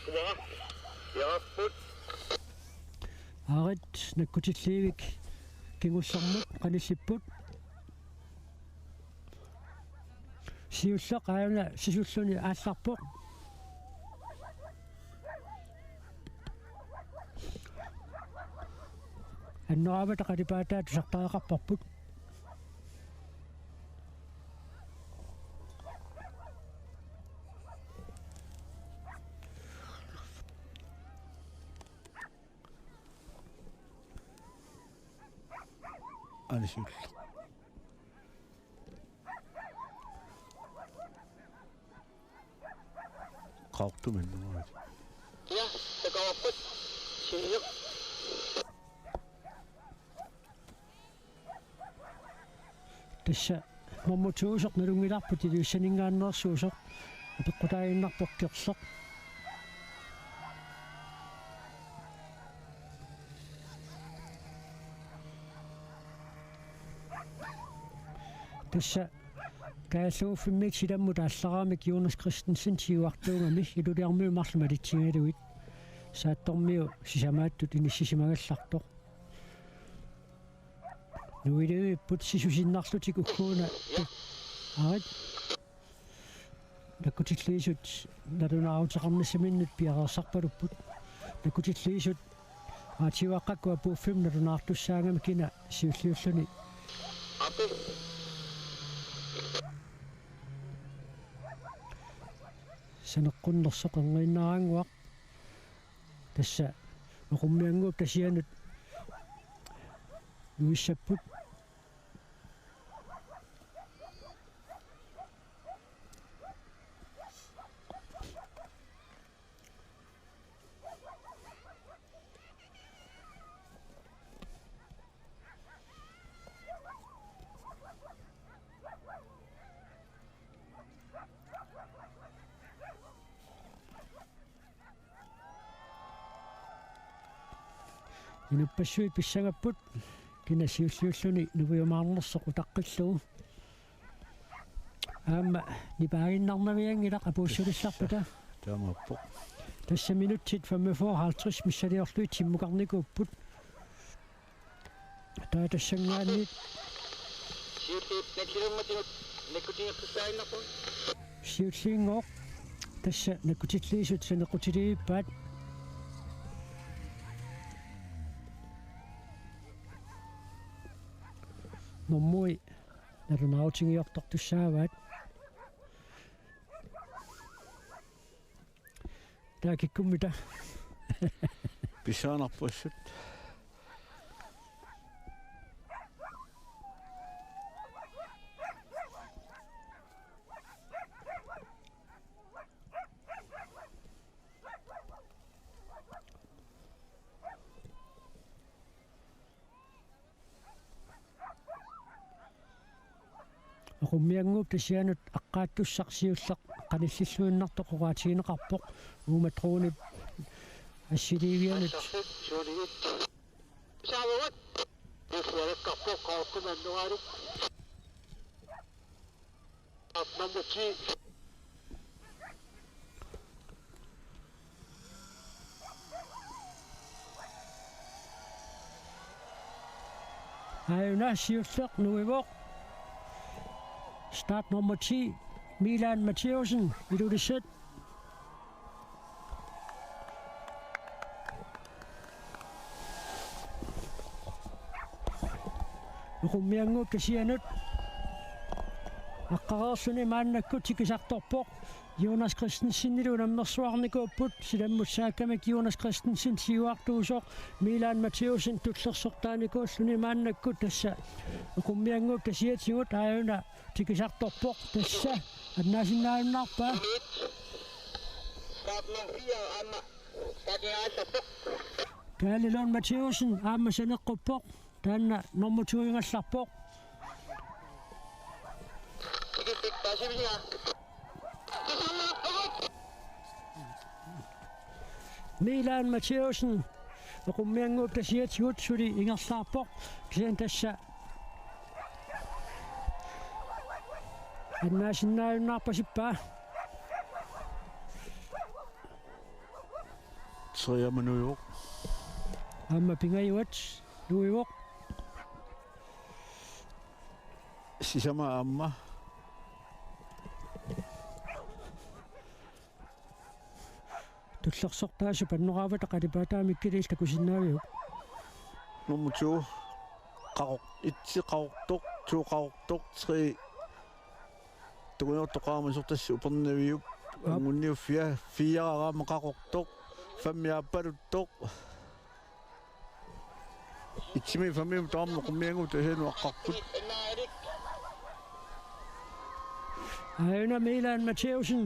Takwa. Yaput. Arit nakutitliivik kingussarmut qanissipput siullaq aayuna sisulluni aallarpoq annoravata qalipaataat sartaqaqarparput Alisiul. Qaartuman nuaat. Ja, takawaput. Siyuk. tassa mommutuusoq nalungilarput iluissaningaannersuusoq apeqqutaaginnarpoq tassa kaassuuffimmiik silammut aalлараамик Jonas Christensen tiuartuungami iluliarmiumarluma alitsigaluit saattormiu sisamaattut inissisimagallaartoq nuiluipput sisusinnarlutik ukkuuna arit nakkutilliisut nalunaaruteqarnissaminnut piareersarpalupput nakkutilliisut aatiuaqqakkua puuffim nalunaartussaangami kina siulliulluni Ape. saneqqunnersoqerniinnaranguaq tassa uqummianguup tasianut nuissapput inuppassui pissagapput kina siulliulluni nuviumaarnersoq utaqqillugu aamma nipaaginnarnaviangilaq apuussulislarpata Taamappoq. tassa minutsit 45 missaliorluit simmuqarnikuupput taa tassangaanniit Siyuk nakirumatinut. Nakkutingertussaainnarpun. siulliingooq tassa nakkutilliisut sanequtiliippaat nommui narunaarutingiortortussaavaat taakikkummita Pissaanarpussut. aqummianguup tasianut aqqaattussarsiullaq qanillilluinnartoqoraatigineqarpoq uumatruunip assiliivianut Suuligit. Saawat. Puufualekkarpoq qaaqqumannuaalik. Apmannutsi. aayuna siulleq nuivoq start nummer 10 Milan Mathieusen ilulisset uqummianguup tasianut aqqareersuni maannakkut tikisartorpoq Jonas Christensen ilunammersuarnikuupput silammutsaakkamik Jonas Christensen siuartuusoq Milan Mathieusen tullersortaanikuulluni maannakkut tassa uqummianguup tasiatigut aayuna tikisartorpoq tassa annaasinnaarunnarpaa Start nummer 4 Anna. Takiaasappoq. Kaalilon Mathieusen aamma saneqquppoq taanna normatuingallarpoq Tikipik pasivia. Milan Mathieusen uqummianguup tasiatigut suli ingerlaarpoq kisian tassa annaasinnaarunnarpasippaa Sriamanuiuq Amma pingayuat nuiuq sisama amma tullersortaasu pannoraavata qalipataamikkiliil takusinnaaviuq nummutu qaqoq itsiqaqortoq tuuqaqortoq tri tugunertoqaamasortassu upernaviup angunniuffia fiaraaraama qaqortoq fammiappaluttoq itsimi fammium taammo qummiangu tahenu aqqarput Aina Milan Mattheusen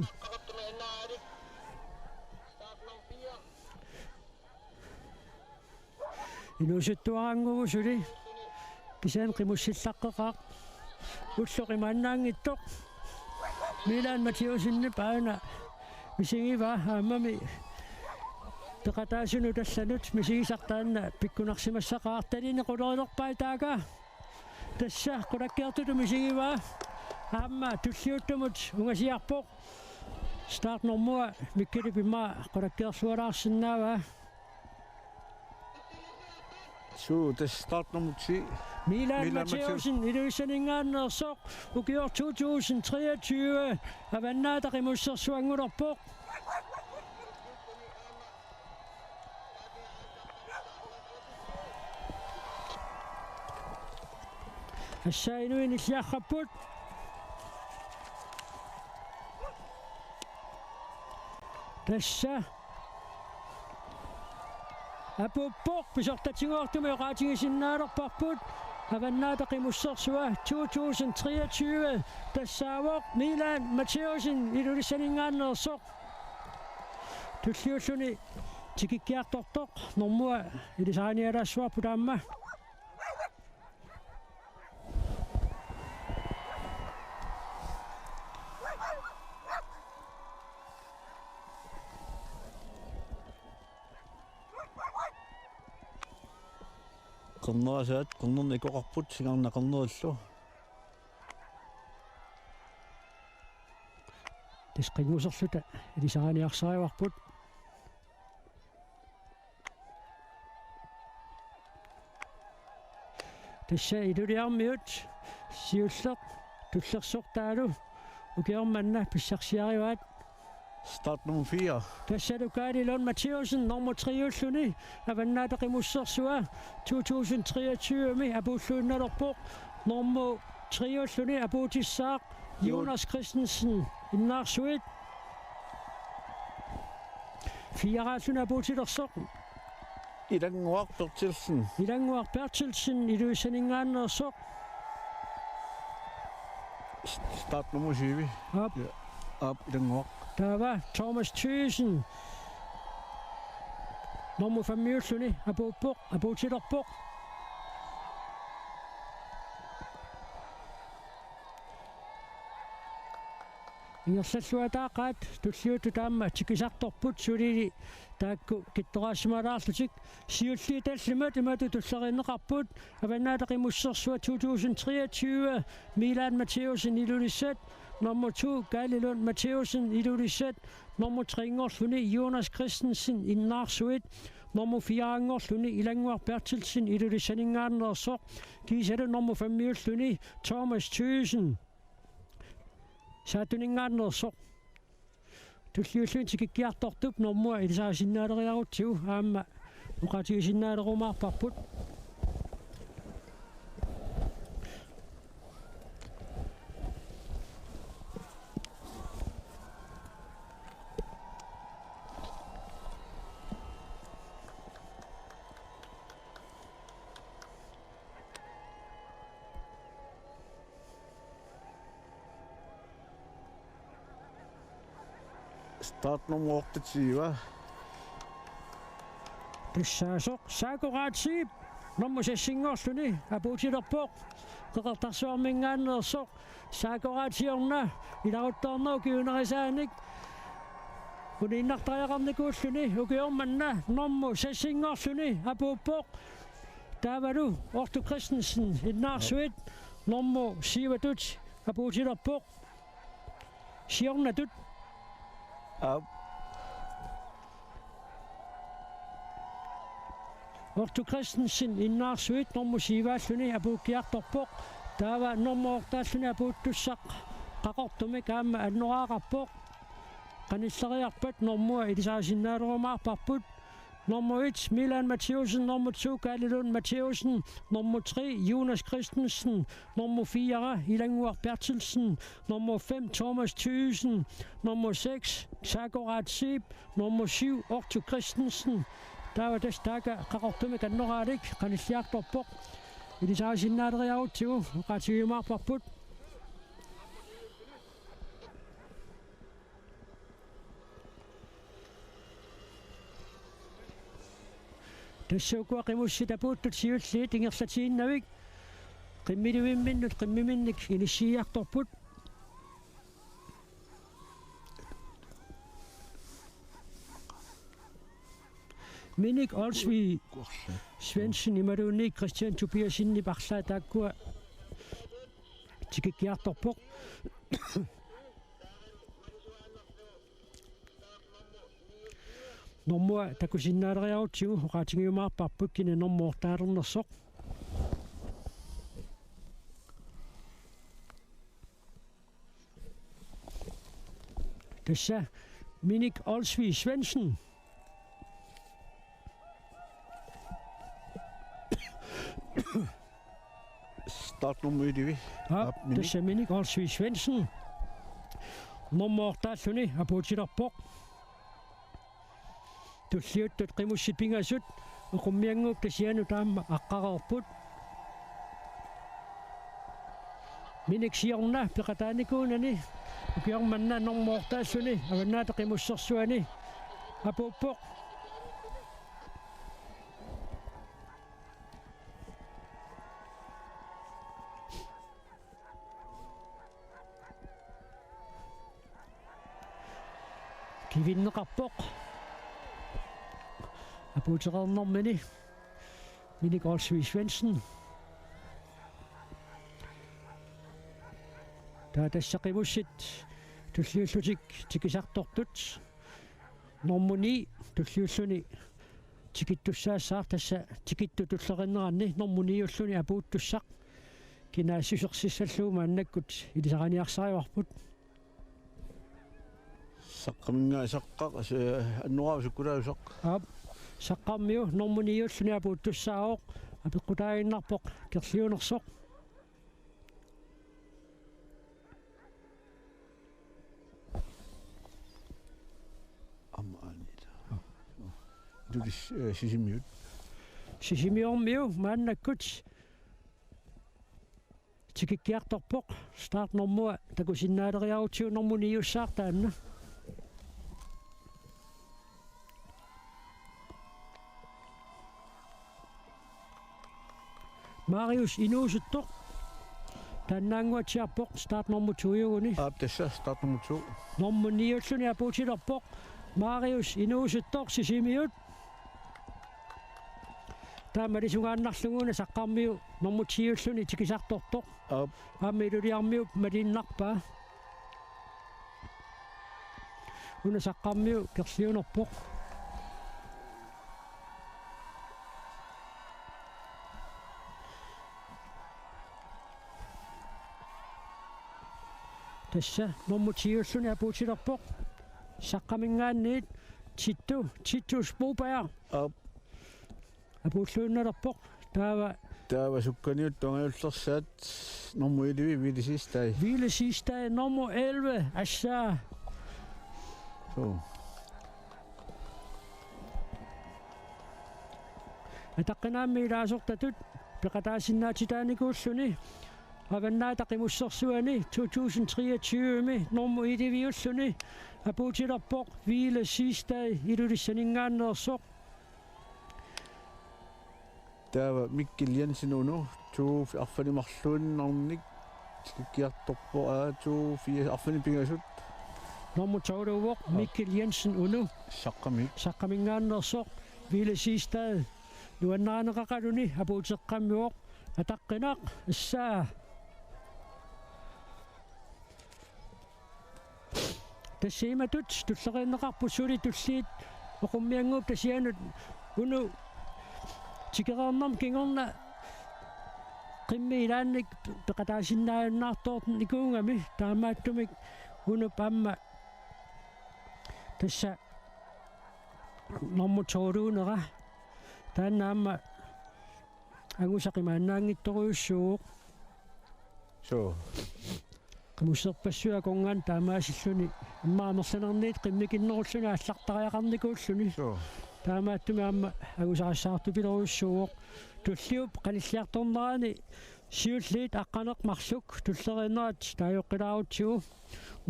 inusuttuarangugu suli kisaan qimussillaqqeqaaq ulluqimaannaangittoq Milan Mattheusenni paana misingiva aammami peqataasunu tallanut misigisartaanna pikkunarsimassaqaartalini qulerilerpai taaka tassa qulakkiartutu misingiva aamma tulliuttumut ungasiarpoq startnormua mikkili pimma qulakkiarsualaarsinnaava su tas startnormutsi Milan Mattheusen iluissaningaannersoq ukior 2023 avannaataqimussersuangulerpoq assainuin illiarrapput tassa apuppoq pisortatinguartumi oqaatigisinnaaleqparput avannaataqimussersua 2023 tassaavoq Milan Mattheusen ilulissaningaannersoq tulliulluni tikikkiartortoq normua ilisaanialaassuarpu taamma qernerasaat qernerni ikoqarput singarnaqernerillu tisqinguserluta ilisaaniarsariuarput tassa iluliarmiut siulleq tullersortaalu ukiormanna pissarsiariuat start nummer 4 tassalukaalilon Mattheusen nummer 3ulluni avannaataqimussersua 2023 mi apuulluinnalerpoq nummer 3ulluni apuutissaaq Jonas Christensen innaarsuit fiaraalluna apuutilersoq ilanguaq Bertilsen iluissaningaannersoq start nummer 7 op ilanguaq Tava Thomas Thyssen nummer 5ulluni apuutilerpoq Ingersalluataaqaat tulliutu taamma tikisartorput sulili taakku kittoraassimalaarlutik siulli tallimat imatu tullerinneqarput avannaataqimussersua 2023 Milan Mattheusen ilulissat nummer 2 Galilund Mattheusen ilulissat nummer 3 ingorluni Jonas Christensen innaarsuit nummer 4 ingorluni Ilanguar Bertilsen ilulissaningaannersoq kiisalu nummer 5ulluni Thomas Thyssen saatuningaannersoq tulliulluun tikikkiartortup normua ilisaasinnaaleriarutsiu aamma uqatigisinnaalerumaarparput start nummer 8 Tissaasoq saakoqaatsiip nummer 6 ingorluni apuutilerpoq qeqertarsuarmingaannersoq saakoqaatsiorna ilaruttornau kiunerisaanik uniinnartariaqarnikuulluni ukiormanna nummer 6 ingorluni apuuppoq taavalu Ortu Christensen innaarsuit nummer 7 apuutilerpoq siornatut op Ortu Christensen innaarsuit normu siivaalluni apuukkiartorpoq taava normuortaalluni apuuttussaq qaqortumi kaamma annoraaqarpoq qanilleriarpat normua ilisaasinnaalerumaarparput nummer 1 Milan Matthäusen, nummer 2 Galilund Matthäusen, nummer 3 Jonas Christensen, nummer 4 Ilanguar Bertelsen, nummer 5 Thomas Thyssen, nummer 6 Sagorat Sib, nummer 7 Ortu Christensen. Taava tastaaga qaqortumi kannoraatik qanilliartorpoq ilisaasinnaaleruauttigu qaatigimaarparput тассаукуа qimусситапууттут сиуллиит ингерлатииннавик qimmiluimminnut qimmiminnik inissiiartorput Minik Olsvig Svendsen imaluunniik Christian Tobiasinni parlaa taakkua tikikkiartorpoq Normua takusinnaaleриаутсигу oqaatigiumaarparput kina normуортаалернерсоq Tassa Minik Olsvig Svendsen Startnummer 1. Ja, tassa Minik Olsvig Svendsen normуортааллуни апуутилерпоq tulliuttut qimussipingasut uqummianguuk tasianu taamma aqqaqerput minik siorna peqataanikuunani ukiormanna normуортааллуни avannaata qimussersuani apuuppoq kivinneqarpoq apuuteqernermini Minik Olsvig Svendsen taatassaqivussit tulliullutik tikisartortut normuni tulliulluni tikittussaassаар tassa tikittutullerиннеранни normuniulluni apuuttussaq kinaassiserсиссаллуuma аннаккут илисараниарсариуарпут Saqqaminga saqqaq annuaavsukkulaausaq ап саққармиу нормуниуллуни апуuттуссааоқ апеққутаагиннарпоқ керлиунерсоқ амаанит дулис сисимиут сисимиормиу мааннаккут тикиккиарторпоқ старт нормуа такусиннаалериарутиу нормуниуссаартаанна Marius Inuusuttoq tannaanguatiarpoq start nummer 2 tassa start nummer 2 nummer 9 apuutilerpoq Marius Inuusuttoq sisimiut taamalisungaannarlunguuna saqqarmiu nummer 10 tikisartortoq aammiluliarmiu malinnarpaa una saqqarmiu kerliunerpoq tassa nummer 10 apuutilerpoq saqqamingaanniit Tittu Spoberg apuulluunnalerpoq taava sukkaniut tongaullersaat nummer 11 Ville Sistad nummer 11 assaa so ataqqinaammi ilaasortatut peqataasinnaatitaanikuulluni avannaata qimussersuani 2023 nummer 11 apuutilerpoq Ville Sistad ilulissaningaanneersoq taava Mikkel Jensen unu 2 arfanimarluunnernik tikkiartorpo 2 arfanipingasut nummer 12 Mikkel Jensen unu saqqamingaanneersoq Ville Sistad nuannaaneqaqaluni apuuteqqammiuoq ataqqinaq assaa тассииматут туллериннеқарпу сули туллиит оқуммиангууп тасианут уну тикераарнам кингорна qimmiilaannik peqataasinnaajunnartoortun ikuungami taamaattumik unup amma tassa normutooruunera taanna amma angusaqimaannaangittoruussuuq so qimusserpassua kongaan taamaasilluni ammaamерсанерниит qimmikinnerulluni аллартариақарникууллуни so таамааттуми аама агусарассаартупилоруссууоқ туллиуп каниллиарторнерани сиуллиит аққанеқ марлук туллеринерат таажоққилаарутсигу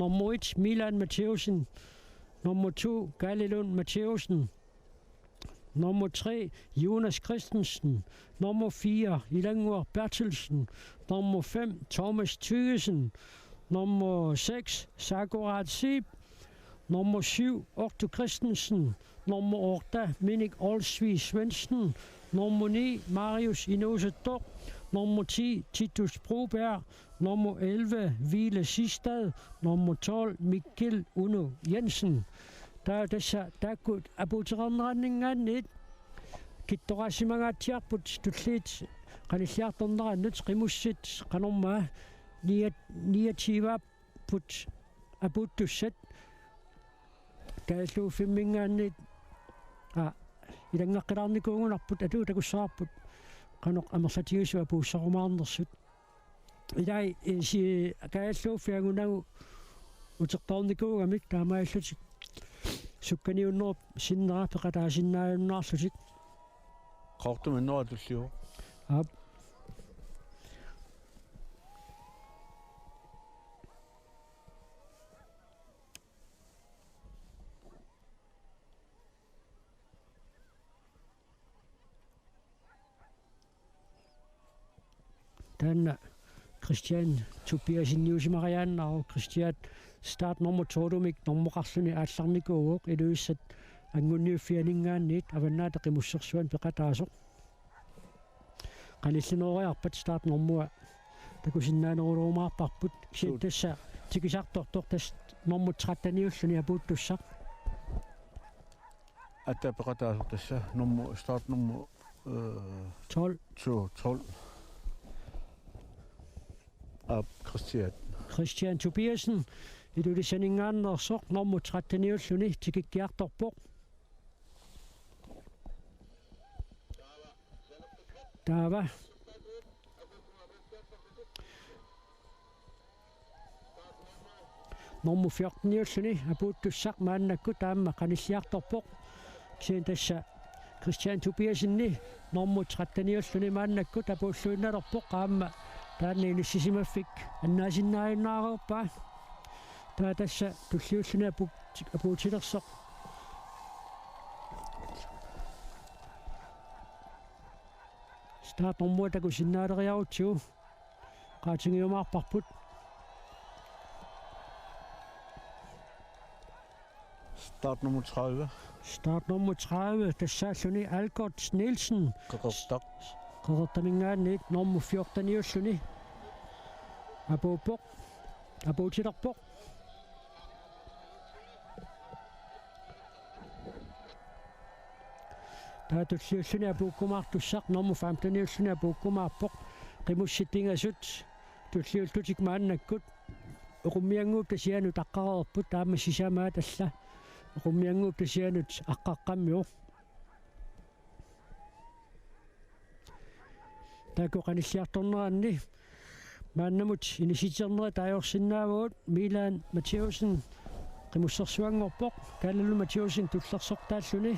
номер 1 Милан Матеусен номер 2 Галилун Матеусен nummer 3 Jonas Christensen, nummer 4 Ilangor Bertelsen, nummer 5 Thomas Thygesen, nummer 6 Sagorat Sib, nummer 7 Otto Christensen, nummer 8 Minik Olsvig Svendsen, nummer 9 Marius Inose Dok, nummer 10 Titus Broberg, nummer 11 Vile Sistad, nummer 12 Mikkel Uno Jensen. Der kunne abuteranranningaannit kittorasimangaatiarput tulliit qanilliartornerannut qimussit qanormaa niativaaput aputtussat taalluufimmingaannit ilangaqqilaarnikuungunarput atuu takussaarput qanoq amersatiusua puussarumaarnersut ilai si kaalluuffiagunagu utertornikuugamik taamaillutik sukkaniunnerp sinnera peqataasinnaajunnarlutik qortuminneratulliu ap tanna Christian Tobias Niusimarianna Christian start nummer 2 nummerqarluni aallarnikuuq iluissat angunniuffianingaannit avannaata qimussersuan peqataasoq qanillinoriarpat start nummer takusinnaanerulorumaarparput tassa tikisartortor tas nummer 13 apuuttussaq atta peqataasoq tassa nummer start nummer 12 ab Christian Tobiasen ilulisaningaannersoq nummer 13 tikikkiartorpoq taava nummer 14 apuuttussaq maannakku taamma qanilliartorpoq kien tassa Christian Tobiasenni nummer 13 maannakku tapuulluinnalerpoq qaamma taanniini sisimaffik annaasinnaajunnaaruppa taatassa tulliulluni apuutilersoq start nummer takusinnaaleriarutsiu qaatingiumaarparput start nummer 30 tassaalluni Algert Nielsen qeqertaq qeqertamingaanniit nummer 14 apuutilerpoq taatulliulluni apuukkumaartussaq nummer 15 apuukkumaarpoq qimussittingasut tulliullutik maannakkut uqummianguup tasianut aqqarerput taamma sisamaa talla uqummianguup tasianut aqqaqqammiu taako qanilliartorneranni maannamut inisiternera taajorsinnaavuut Milan Mateusen qimussersuangorpoq Galilun Mateusen tullersortaalluni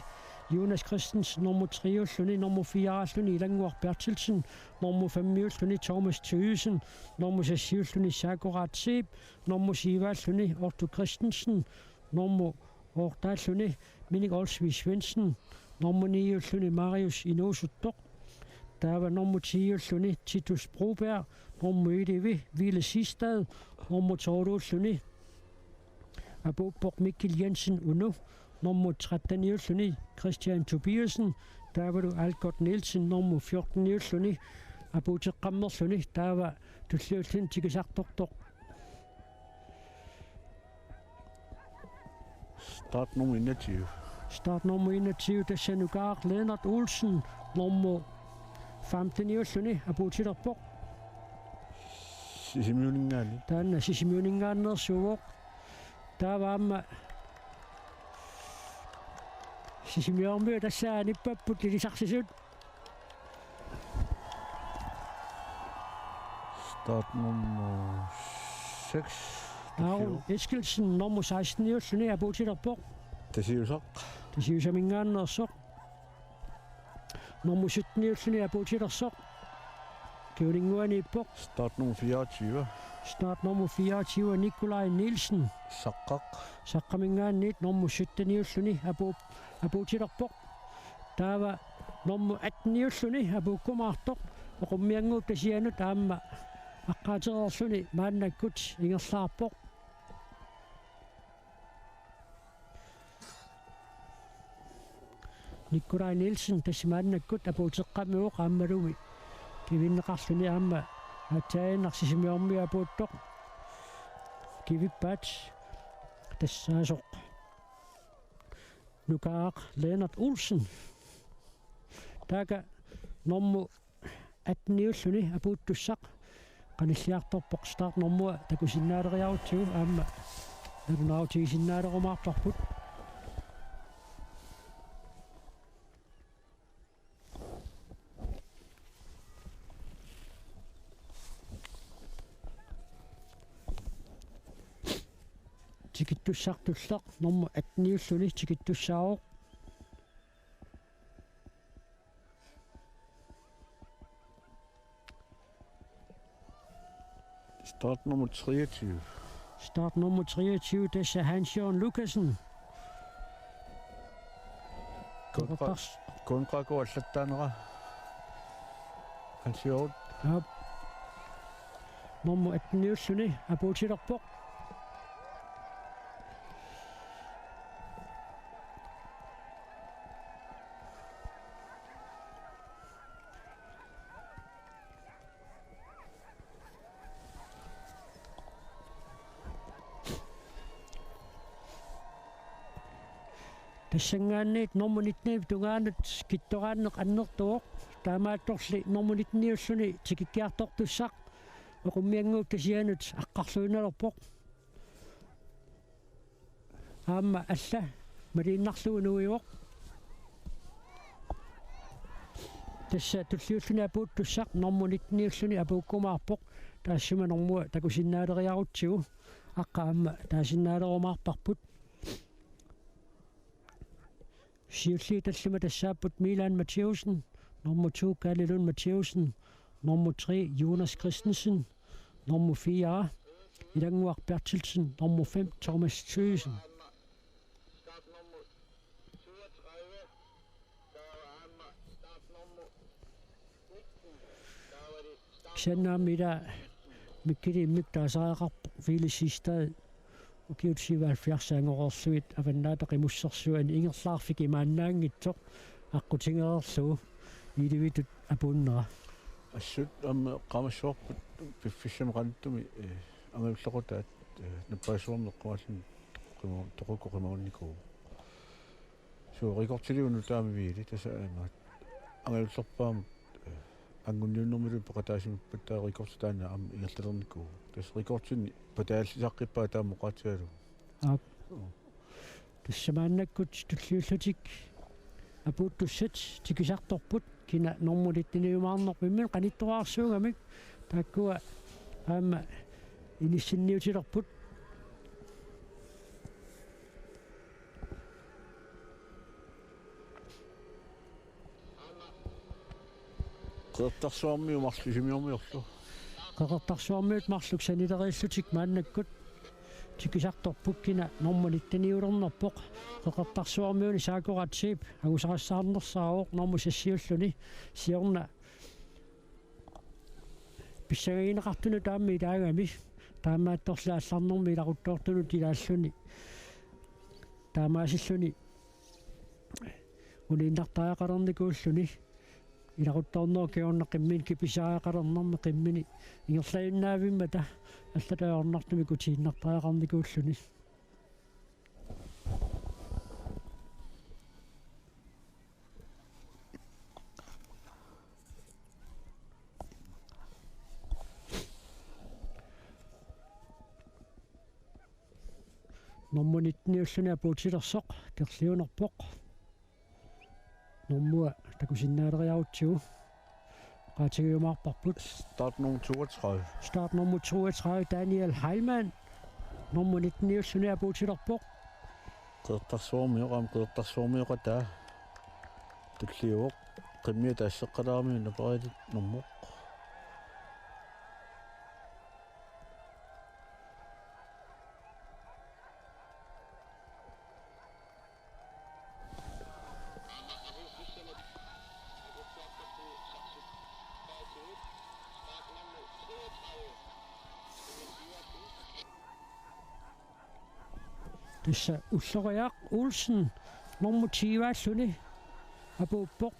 Jonas Christensen nummer 3 nummer 4 Ilangor Bertelsen nummer 5 Thomas Thygesen nummer 6 Sagorat Sib nummer 7 Otto Christensen nummer 8 Minik Olsvig Svendsen nummer 9 Marius Inose Dok taava nummer 10 Titus Broberg nummer 11 Vile Sistad nummer 12 apuuppoq Mikkel Jensen Uno nummer 13 Christian Tobiasen taava du Algert Nielsen nummer 14 apuuteqqammerluni taava tulliullun tikisartortoq start nummer 21 tassanukaaq Lennart Olsen nummer 15-niulluni apuutilerpoq Sisimiuningaani. taanna sisimiuningaannersuuvoq taavaamma sisimiormiu tassaanippaput lilisarсисут Start nummer 6. Aaron Eskildsen nummer 16-niulluni apuutilerpoq Tasiusaq. tasiusamingaannersoq nummer 17-niulluni apuutilersoq kiulinguaniippoq Start nummer 24. start nummer 24 Nikolaj Nielsen Saqqaq. saqqamingaanniit nummer 17-niulluni apuutilerpoq taava nummer 18-niulluni apuukkumaartoq oqummianguuk tasianut aamma aqqaatereerluni maannakkut ingerlaarpoq Nikolaj Nielsen tassimaannakkut apuuteqqamiuq aammalumi kivinneqarluni aamma атсаинарсисимиормиу апуутtoq kivippaat тассаасоq Nukaaq Lennart Olsen taaka nummu 18-niulluni apuuttussaq qanilliartorpoq start nummua takusinnaaleриarutsugu aamma nakunaarutigisinnaalerumaarparput tikittussartullaq nummu 18-niulluni tikittussaaroq Start nummer 23. start nummer 23 tassa Hans-Jørgen Lukasen Konqaqu allattaanera. Hans-Jørgen. ja nummu 18-niulluni apuutilerpoq тассангаанниит nummu 19 тунгаанут китторааннеқ аннертуоқ таамаатторли nummu 19-niulluni тикиккиартортуссақ оқуммиангуук тасианут аққарлуиналерпоқ аама алла малииннарлугунуиоқ тасса туллиуллуни апууттуссақ nummu 19-niulluni апууккумаарпоқ таассума нормуа такусиннаалериарутсигу аққаама таасиннаалерумаарпарпут Siulli talluma tassaaput Milan Mathieusen, nummer 2 Kalle Lund Mathieusen, nummer 3 Jonas Christensen, nummer 4 Ilanguaq Bertelsen, nummer 5 Thomas Thøgesen. Start nummer 37. Der var Amma. Start nummer 19. Der var det start. Xanna mida mikkili miktaasaaqarp fiilisistad ukiutsiva 70-angororsuit avannaataqimmussersuani ingerlaarfik imaannaangitsoq аққутингерерлугу иливитут апууннера Assut qamasorput piffissamaqanttumi angaullequtaat nappaasuarneqqamallu toqukkoqimaunniku suurikortiliunu taamiviili tasaangaat angaullerpaamut ангунниуннэрмилу пеқатаасимиппат таа рекордтаана ам ингерлалерникку тас рекордсинни патааллисаққиппаа таамоқаатигалу тассамааннаккут туллиуллутик апууттуссат тикисарторпут кина нормулиттиниумаарнерпиммин қаниттуаарсуугамик тааккуа аама иниссинниутилерпут qeertarsuarmiu marlusimiormiorlu qeqertarsuarmiut marluk sanileriillutик мааннаккут тикисарторпут кина нормулиттиниулернерпоқ qeqertarsuarmiuni saakuratsiip агусарассаарнерсааоқ норму сассиуллуни сиорна писсагинеқартуну таамми таагами таамаатторлаалларнэрми иларуттоортуну тилааллуни таамаасиллуни улииннартаақалерникууллуни иларутторноо киорнеқиммин киписааақалернэрми қиммини ингерлаюннаавиммата аллатаорнартуми кутииннартаақарникууллуни Nummer 19 apuutilersoq kerliunerpoq. Nummua takusinnaaderiarutsugu. Qaatigiumaarparput. Start nummer 32. Start nummer 32 Daniel Heilmann. Nummer 19 apuutilerpoq. Qeertarsuarmiuqa taa. Tulliuoq qimmia taasseqqalaarmi naparitit nummoq. Tässä ulloriaq Olsen nummer 20 apuuppoq.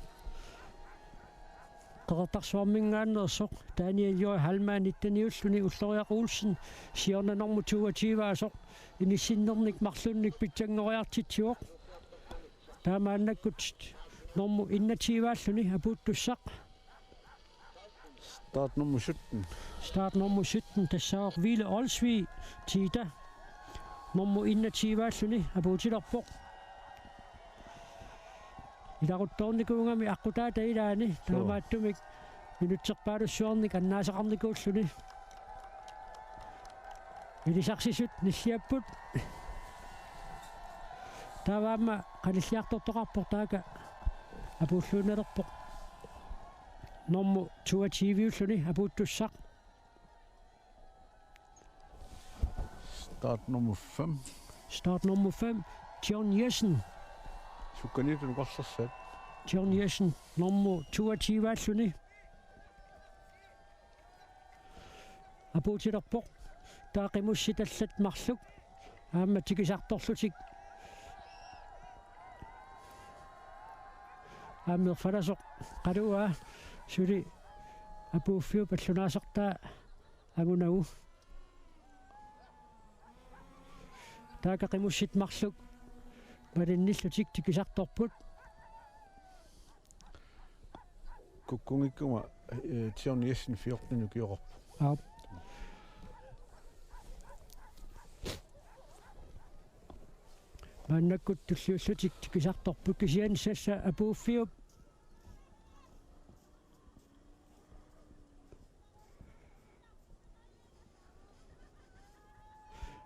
Qeqartarsuarmingaannersoq Daniel Joy Halman 19 ulloriaq Olsen siorna nummer 22 asoq inissinnernik marlunnik pitsangoriartitsuoq. Taamaannakkut nummer 21 apuuttussaq. Start nummer 17. Start nummer 17 tassaaq Ville Olsvig Tita. Nummer 21 apuutilerpoq. Ilaruttoornikuungami aqutaa tailaani taamaattumik minutserpaalussuarnik annaasaqarnikuulluni. Ilisarsissut nissiapput. Taavaamma qanilliartortoqarpoq taaka apuulluunalerpoq. Nummer 22 apuuttussaq. Start nummer 5. Start nummer 5 John Jessen. Sukkanitun qassarsaat. John Jessen nummer 22 apuutilerpoq. Taaqimussitallat marluk aamma tikisartorlutik aammerfalasoq qalua suli apuuffiu pallunaasartaa angunagu taaqaqimussit marluk malinnillutik tikisartorput Kukkungikkuma John Jessen 14 ukiorp. Ja. Mannakkut tulliullutik tikisartorput kisiansassa apuuffiup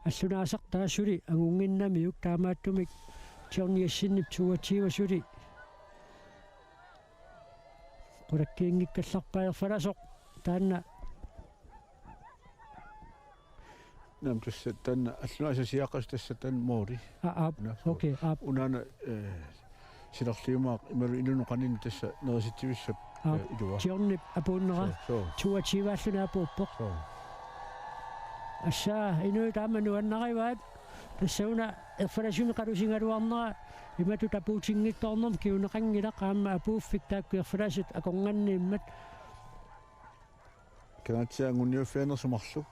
аллунаасартаа сули агунгиннамиук таамааттумик тиорниассиннип тугатиива сули qulakkiingikkallarpaerfalasоq taanna Nam tässä tän allunaasa siaqas tässä tän moori. aap okay aap Unana silarliumaaq imalu ilunoqanin tässä nersittivissa iluwa. tiornip apuunnera So. tuatiivaalluna apuuppoq assaa inu taamanu annarivaat tassauna erfalasumi qalusingaluarnera imatu tapuutinngitornerm kiuneqangila qaamma apuuffik taakku erfalasut akornganniimmat Kanatsia ngunniuffaanersumarluk.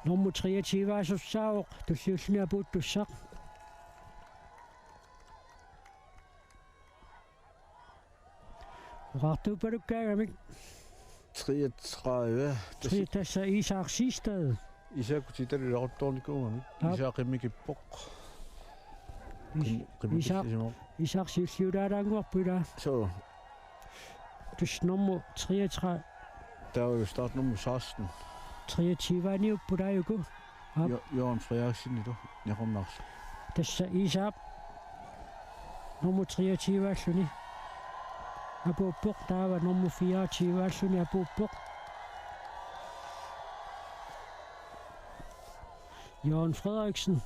nummer 23 asussaavoq tulliulluni apuuttussaq Rartuupalukkaamik 33 tassa Isak Sistad isakutitalulortornikuumami isaaqimikippoq Isak Silsiudaalaanguarpula so tus nummer 33 der er jo start nummer 16 23 Jørgen Frederiksen i dag nærmest tassa Isak nummer 23 alluni apuuppoq taava nummer 24 alluni apuuppoq Jørgen Frederiksen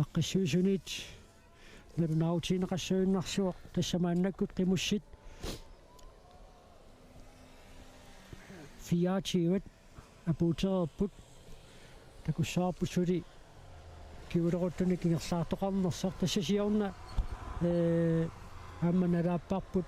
Aqqissiusunit nalunautiineqassuinnarsuoq tassamaannakkut qimussit 24 apuutererput такуссаарпуссули киулеруттуни кингерсаартоқарнерсар тассасиорна амманалааппарпут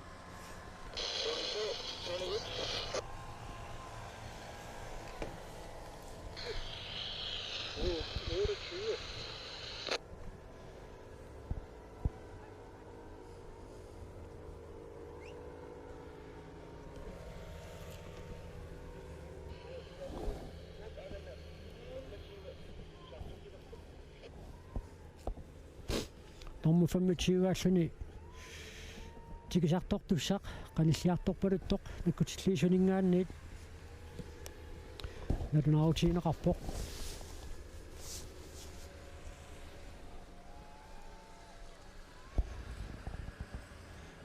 Nommu 25-aalлуни тикисартортуссақ каниллиарторпалуттоқ наккутиллиисунингаанниит натунаутиинеқарпоқ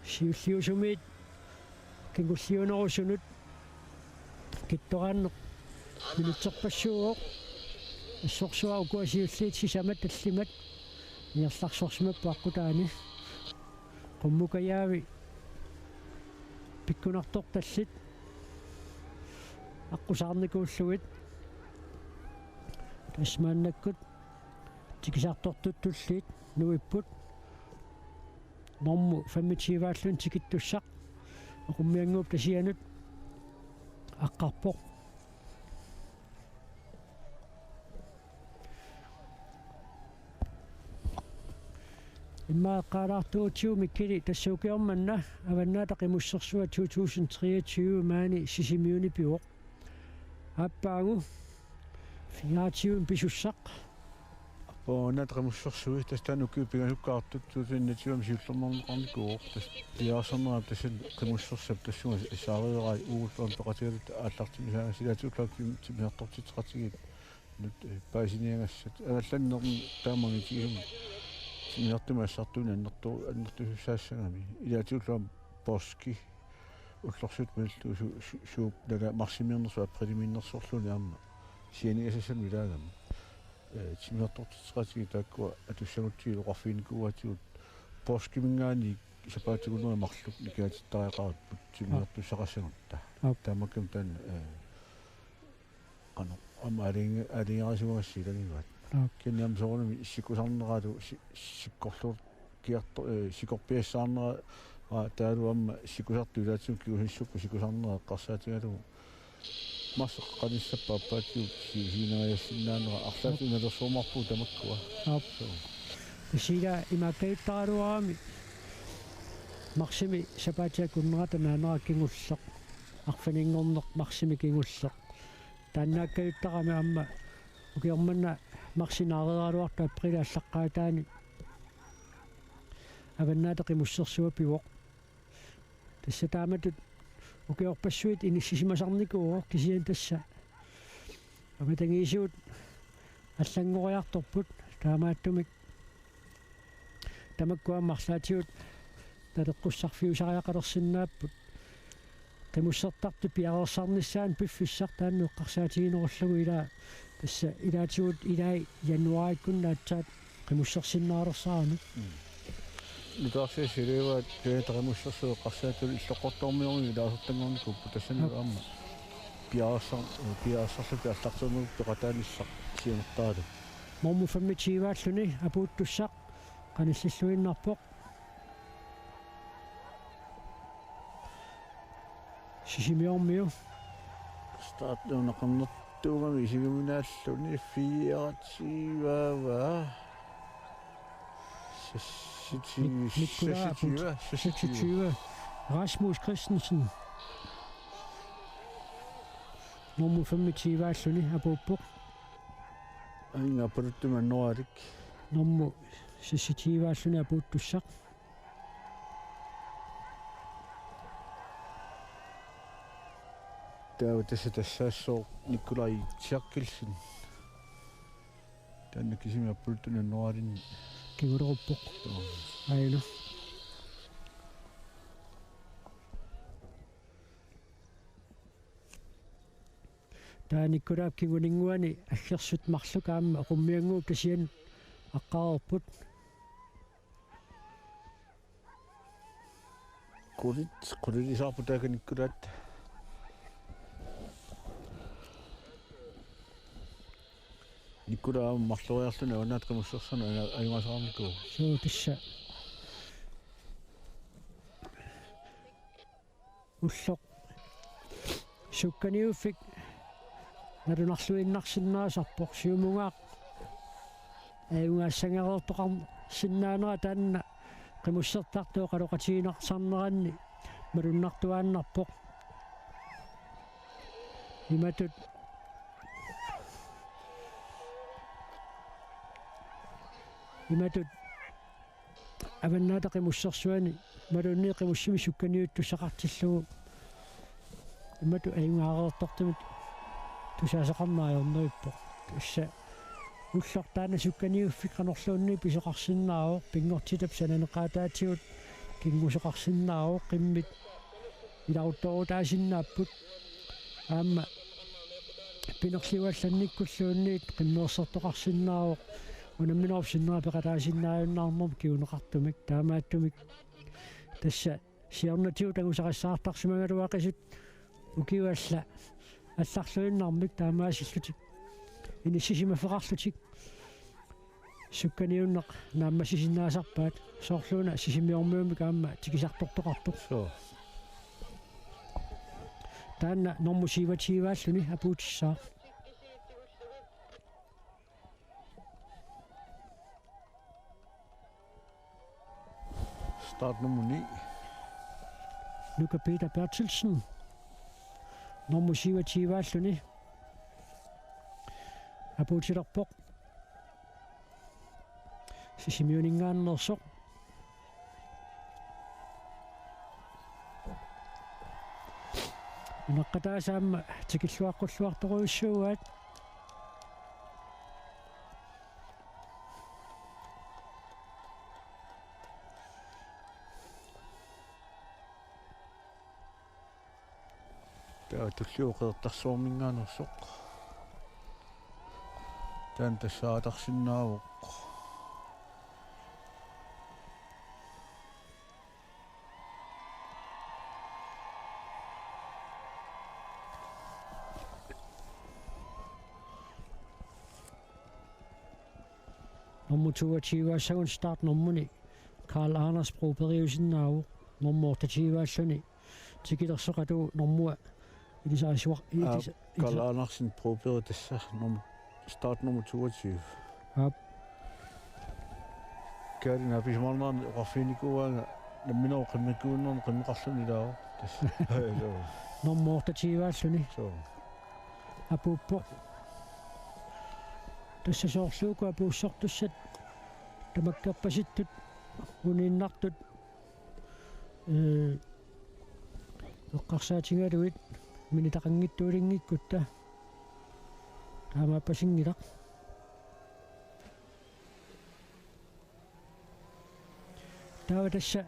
сиуллиусумиит кингуллиунерусунут китторааннеқ минутсерпассууоқ ассорсуа укуасиуллиит сисамат аллимат иерларсорсимаппааққутаани qummukayavi pikkunartortallit аққусаарникууллугит тасмааннаккут тикисарторtuttulliit нуиппут норму 25-ааллун тикиттуссақ оқуммиангууп тасианут аққарпоқ имма qaalaartuutiу миккили тассуукиорманна аваннаата қимуссерсуа 2023 маани сисимиуни пиоқ аппаагу фиаатиун писуссақ апоонат қимуссерсуи тастанукки пигануккаартут туусиннатиуам сиуллермарнеқарникууоқ тас пиаасернерап тассан қимуссерсап тассуга исаариерай уугуллуам пеқатигалут ааллартимисаа силаатууклаакки тимиартортитеқатигит нут паасиниагассат авалланнерн таамагитигум синертумаассартуна аннертусаассагами илаатиуллуам поски уллорсут миллу сууп дага марсимиернерсуа прелиминнерсорлуни аама сианигасасан милаагами тимиартортитеқатиги тааккуа атуссагутсиилу қарфиникууатиут поскимингаани сапаатигунера марлук никаатиттариақарат тимиартуссақассанерта таамаккам таан ано ама алингасугассилагиваат кенниам соорнами сикусарнераалу сиккорлур киарто сикорпиассаарнера таалу амма сикусарту илаатсуу киусиссукку сикусарнера эққарсаатигалу массеққаниссаппааппаатиу хинааяссиннаанера арлаату налерсуумарпуу тамаккуа сига имаккаиттаралуарами марсими сапаатиаккуннерата наанера кингуллеқ арфанингорнеқ марсими кингуллеқ тааннааккаиттарами амма укиорманна марсинаарераалуарта априла аллаққаатаани аваннаата қимуссерсуа пивоқ тассатааматут укиорпассуит иниссисимасарникууоқ кисиан тасса аматангиисуут аллангориарторпут таамааттумик тамаккуа марлаатиут талеққуссарфиусариақалерсиннааппут qimуссертарту пиарерсарниссаан пиффиссар таанну эққарсаатигинеруллугу илаа тасса илаатигут илаи януариккуннаатсаат qimуссерсиннаалерсаарами нутаарси сирева театрамуссерсуу эққарсаатул иллоққортормиорни илаасертангорникуппу тассанну аама пиарсарлу аллартуумук пеқатааниссақ сианертаалу момму 25-ааллуни апууттуссақ каниллиллуиннарпоқ сисимиормиу стат нунақарнертуугами сигуминааллуни фиаратсивава сиситива Rasmus Christensen nummer 25-ааллуни апууппоқ аингаппаруттума нуарик nummer сиситивааллуни апууттуссақ таа тассаассоо Николай Тшаккилсин танна кисими аппултуна нуарин кигуреруппоқ аина тааниккулаап кигунингуани аггерсут марлука аама оқуммиангуу касиан аққарерпут qullisarputaaганиккулаат Nikkuda marloriarluna unaat qimussersana ayungasaaramikku. So tissa ulloq sukkaniuffik narunarluinnarsinnaasarpoq siumungaaq ayungaassangereertoqar sinnaanera taanna qimussertartuu qaluqatiinaqsarneranni malunnartuaannarpoq imatut avannaata qimussersuani malunni qimussimi sukkaniuttussaqartillugu imatu ayungaareertortumut tusaasaqarnaajornerippoq issa уллортаана сукканиуффик канорлуунни писоқарсиннаавоқ пингортитап сананеқаатаатигут кингусоқарсиннаавоқ қиммит иларутторутаасиннааппут аама пинерлуалланниккуллуунниит қиммеерсертоқарсиннаавоқ унамминерусиннера пеқатаасиннааюннаарнерм киунеқартумик таамааттумик тасса сиарнатиу тагусақассаартарсимагалуақисут укиуалла алларлуиннармик таамаасиллутик инисисимафеқарлутик сукканиуннеқ нааммасисиннаасарпаат соорлууна сисимиормуумик аама тикисартортоқартоқ So. таанна нормусивативааллуни апуутиссаа Start nummer 9. Luca Peter Bertelsen нормусивативааллуни апуутилерпоқ сисимиунингааннерсоқ инаққатаасаама тикиллуаққуллуарторуиссууаат Tää tulluuqeertarsuorminngaanersoq. Tän tassaatarsinnaavoq. Nummer 22 start nummerne Karl Anders Bro Beriusinnaavoq nummer 28 tikillersoqatu nummer Ilisarisuaq Karl Andersen proberer tassa start nummer 22. Ja. Kærin har bismarnaan rafinikuanga namminor qimmakkuunnerm qimmeqarlunilaa tassa. nummer 28 So. апууппоқ тассасоорлууку апуussartussat тамаккарпаситтут унииннартут эққарсаатингалуит минитақангиттуулингиккутта таамааппасингилақ таава тасса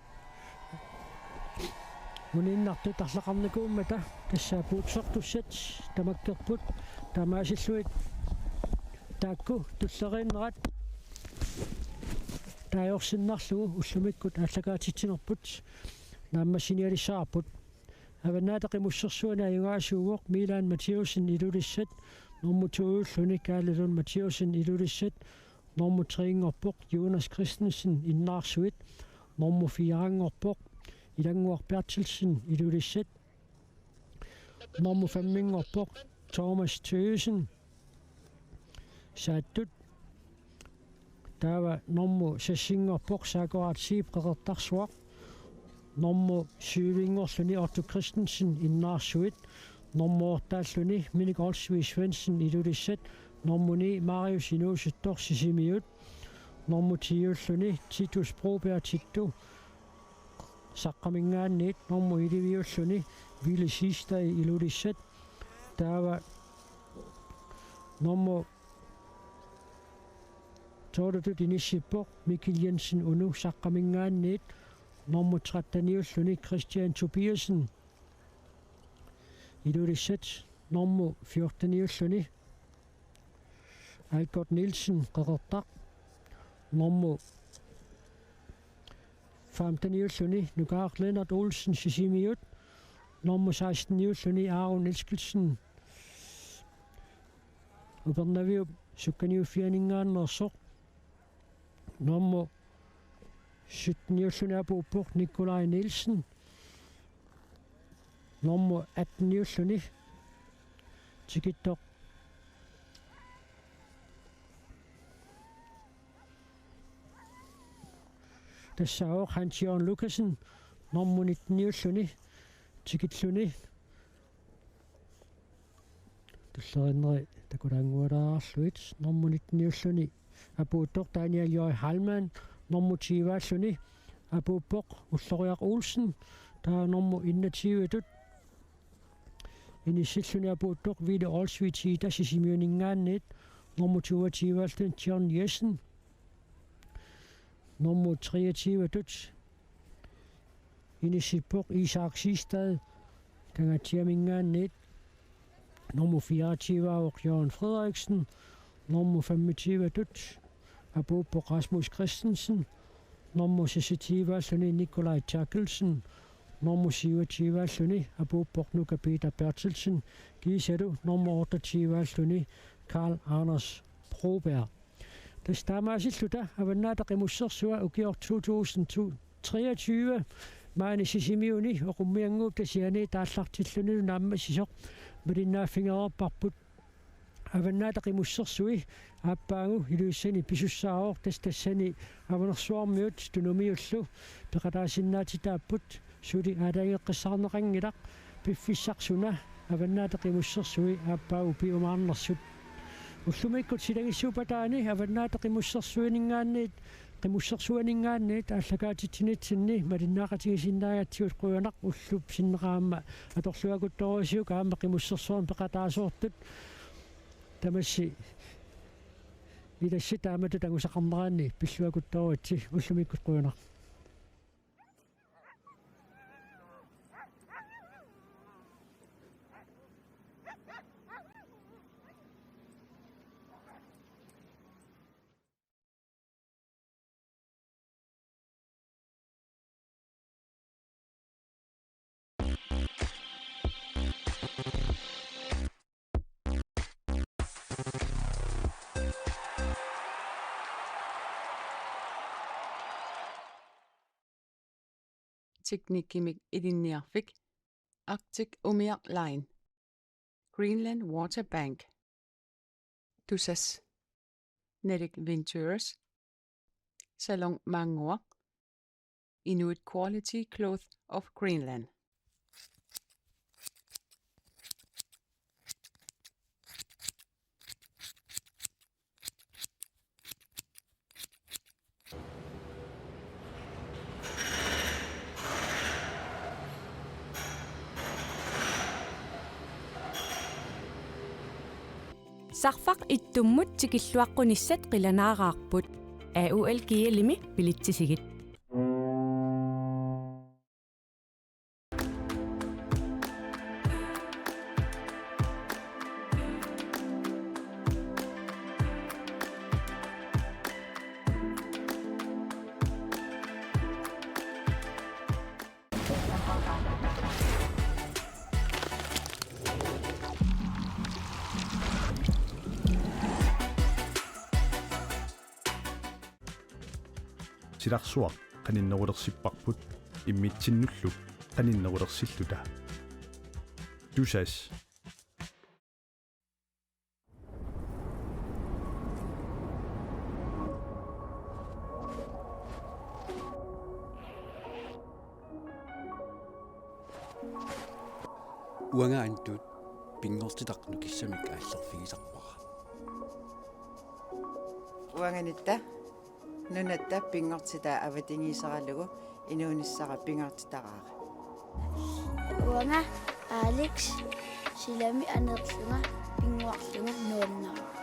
унииннарту тарлақарникууммата тасса пуутсартуссат тамаккерпут таамаасиллуит таакку туллериннерат таайорсиннарлугу уллумиккут ааллакаатитсинерпут нааммассиниалиссаарпут аваннаатақимуссерсуана аюгаасуугоқ Милан Матиусен илулиссат номер 2 Луникааллун Матиусен илулиссат номер 3 Jonas Christensen иннаарсуит номер 4 Ilangor Bertelsen ilulissat номер 5 Thomas Tøsen сааттут таава номер 6 Sagorat Sibreqertarsuaq номер 7 Otto Christensen innaarsuit номер 8 Minik Olsvig Svendsen ilulissat номер 9 Marius Inusuttor sisimiut номер 10 Titus Broberg Tittu saqqamingaanniit номер 11 Ville Sistai ilulissat taava номер 12 inissippoq Mikkel Jensen unu saqqamingaanniit номер 13 Christian Tobiasen ilulissat номер 14 Albert Nielsen qeqertaq номер 15 Nukaaq Lennart Olsen sisimiut номер 16 Aaron Eskildsen Upernaviup sukkaniuffianingaannersoq nummer 17 apuuppoq Nikolaj Nielsen nummer 18 tikittoq тассаоқ Hans-Jørgen Lucasen nummer 19 tikitlluni туллериннери такулаангуалаарарлуит nummer 19 апуутоқ Daniel Jøj Hallmann nummer 20 апууппоқ Уллориақ Olsen таа nummer 21 тут инисиллуни апуутоқ Ville Olsvig Tida сисимиунингаанниит nummer 22 John Jessen nummer 23 tut inissippoq Isak Sistad kangatiamingaanniit nummer 24 Jørgen Frederiksen nummer 25 tut apuuppoq Rasmus Christensen nummer 26 Nikolaj Terkelsen nummer 27 apuuppoq Nuka Peter Bertelsen Gisedu nummer 28 Karl Anders Broberg. Det stammer assilluta avannaataqimussersua ukior 2023 maani sisimiuni oqummianguup tasiani taallartilluni naamma sisoq malinnaaffingererparput avannaataqimussersui aappaangu iluissani pisussaaror tassani avanersuarmiut tunumiullu peqataasinnaatitaapput suli aalaangeqqissarneqangilaq piffissaqsuna avannaataqimussersui aappaagu piumaarnersut уллумиккут силагиссуупатаани аваннаатеқимуссерсуинингаанниит қимуссерсуинингаанниит ааллакаатитсинитсинни малиннаақатигисиннаагатсиут қуянақ уллуп синнеқаама аторлуакутторуисиук аама қимуссерсуарн пеқатаасуортут тамасси иласси таамату тагусақарнераанни пиллуакутторуитси уллумиккут қуянақ Teknikkimik ilinniarfik Arctic Umiaq Line Greenland Water Bank Tusas Nedic Ventures Salon Mangor Inuit Quality Cloth of Greenland. Sarfaq ittummut tikilluaqqunissat qilanaaraarput AUL kiilimi pilitsisigit силарсуа qaninnerulerсиппарпут иммитсиннуллу qaninnerulersillута тусас уангаантут пингортитақну киссамик ааллерфигисарпара уанганитта нунатта пингортита аватингисаралугу инуунissара пингортитараара уанга Алекс силами анерлунга пингуарлунга нуаннара